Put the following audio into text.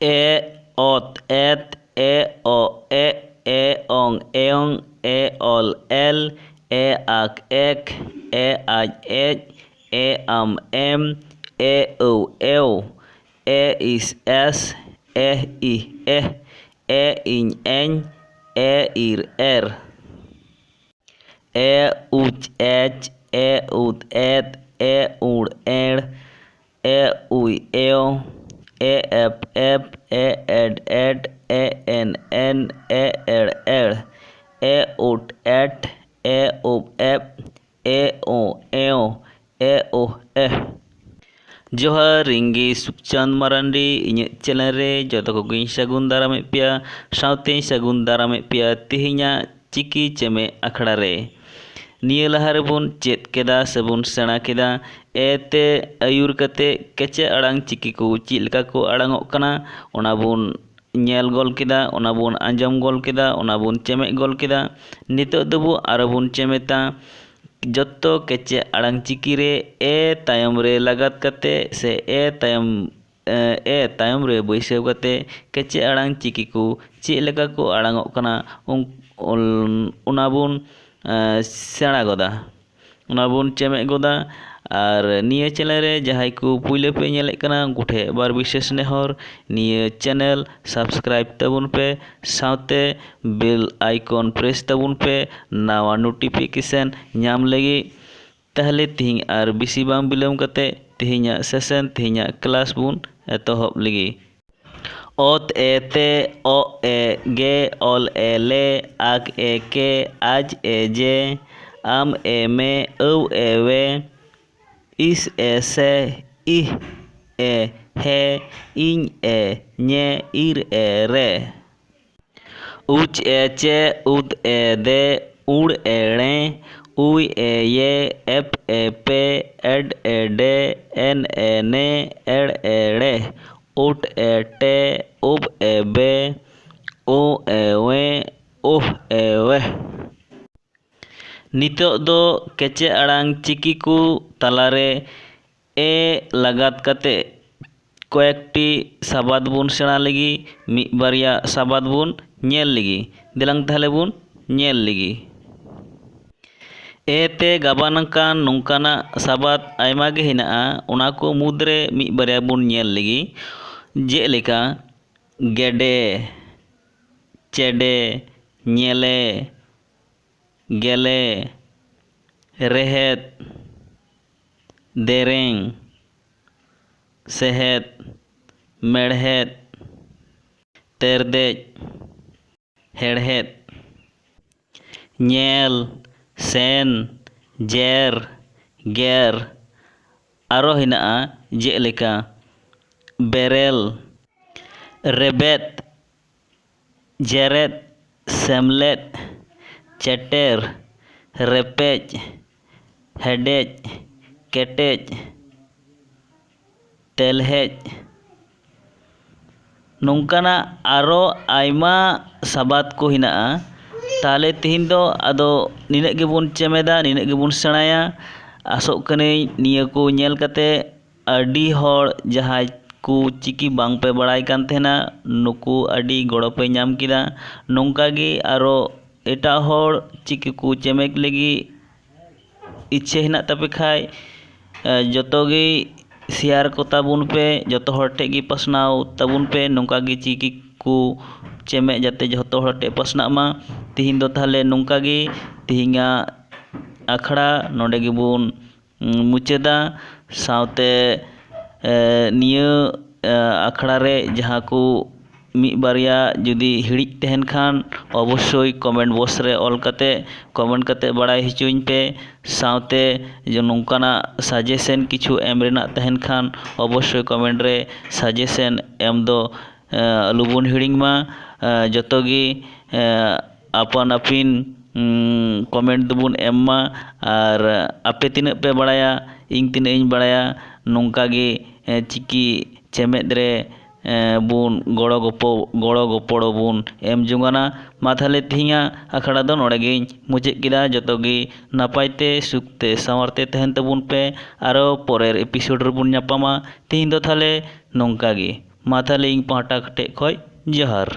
ए ओत एत ए ओ ए ओंग एओंग ए ओल एल ए आक एक ए आज एज ए आम एम ए औ एव ए इस एस ए इ ए इñ एñ ए इर एर ए उच एच ए उद एत ए उड़ एड़ ए उई एव ए एप ए एड ए एन ए एड़ एड़ ए उट एट ए उब एप ए ओ एव ए ओ ए जोहार इंगी सुखचंद मारांडी इᱧ चैनल रे जतो कोगिñ सागुन दारामे पिया सावते सागुन दारामे पिया तिहिñा चिकी चेमे आखड़ा रे निया लहा रेबुन चेद केदा सेबुन सेणा केदा एते आयुर कते केचे आड़ांग चिकी को चेद लेका को आड़ांगोग कना ओना बुन नेल गोल केदा ओना बुन आंजम गोल केदा ओना बुन चेमे गोल केदा नितो दबु आरो बुन चेमेता जत्तो केचे आड़ांग चिकी रे ए तायम रे लगात कते से ए तायम रे बैसेव कते केचे आड़ांग चिकी को चेद लेका को आड़ांगोग कना ओना बुन सेणा गोदा ओना बुन चेमे गोदा और निया चैनल रे जहां को पुइले पे नेले कना उनको ठे बार विशेष नेहर निया चैनल सब्सक्राइब तबुन पे सावते बेल आइकन प्रेस तबुन पे नावा नोटिफिकेशन नाम लगी ताहले तिहिñ और बिसी बाम बिलम कते तिहिñा सेशन तिहिñा क्लास बुन एतहब लगी ओत एते ओ ए गे ओल ए ले आक ए के आज ए जे आम ए मे औ ए वे इस ए से इह ए हे इñ ए ñe इर ए रे उच ए चे उद ए दे उड़ एड़े उई ए ये एप ए पे एड ए डे एन ए ने एड़ एड़े उट ए टे उब ए बे ओ ए वे ओह ए वे नितो दो केचे आड़ांग चिकी को तालारे ए लगात कते कয়েকটি साबाद बुन सेणा लगी मी बारिया साबाद बुन नेल लगी दिलांग ताहले बुन नेल लगी एते गाबानकान नोंकाना साबाद आयमा गे हिनाआ ओना को मुद्रे मी बारिया बुन नेल लगी जेलेका गेडे चेडे नेले गेले रेहेद देरेंग सेहेद मेड़हेद तेरदेज हेड़हेद नेल सेन जेर गेर आरो हिनाआ जेलेका बेरेल रेबेत जेरेद सेमलेद चेटेर रेपेज हेडेज केटेज तेलहेज नोंकाना आरो आयमा साबाद को हिनाआ ताले तिहिñ दो आदो निने गेबुन चेमेदा निने गेबुन सेणाया आसोग कनेई निया को नेल कते आडी हर जहां को चिकी बांग पे बड़ाई कान थेना नुकु आडी गड़ो पे नाम किदा नोंका गे आरो एटा हर चिकी को चेमेक लगी इच्छे हिना तपे खाय जतो गे शेयर को ताबुन पे जतो हर टेगी पसनाव ताबुन पे नोंका गे चिकी को चेमे जाते जतो हर टे पसना मा तिहिñ दो ताहले नोंका गे तिहिñा आखड़ा नोंडे गेबुन मुचेदा सावते निया आखड़ा रे जहां को मी बारिया जुदी हिड़िज तहन खान अवश्य कमेंट बॉक्स रे ऑल कते कमेंट कते बड़ाई हिचुኝ पे सावते जो नोंकाना सजेशन किछु एम रेना तहन खान अवश्य कमेंट रे सजेशन एम दो अलुबुन हिड़िङ मा जतोगी अपन अपिन कमेंट दबुन एम मा और आपे तिना पे बड़ाया इंग तिना इन बड़ाया नोंका गे चिकी चेमेद रे बुन गड़ो गपड़ो बुन एम जुंगाना मा थाले तिहिñा आखड़ा दो नोड़े गिñ मुचाद किदा जतोगी नापायते सुखते सावरते तहन तबुन पे आरो परेर एपिसोड रे बुन नापामा तिहिñ दो थाले नोंका गे मा ताहले ᱤᱧ ᱯᱟᱦᱴᱟ ᱴᱷᱮᱡ ᱠᱷᱚᱡ ᱡᱚᱦᱟᱨ।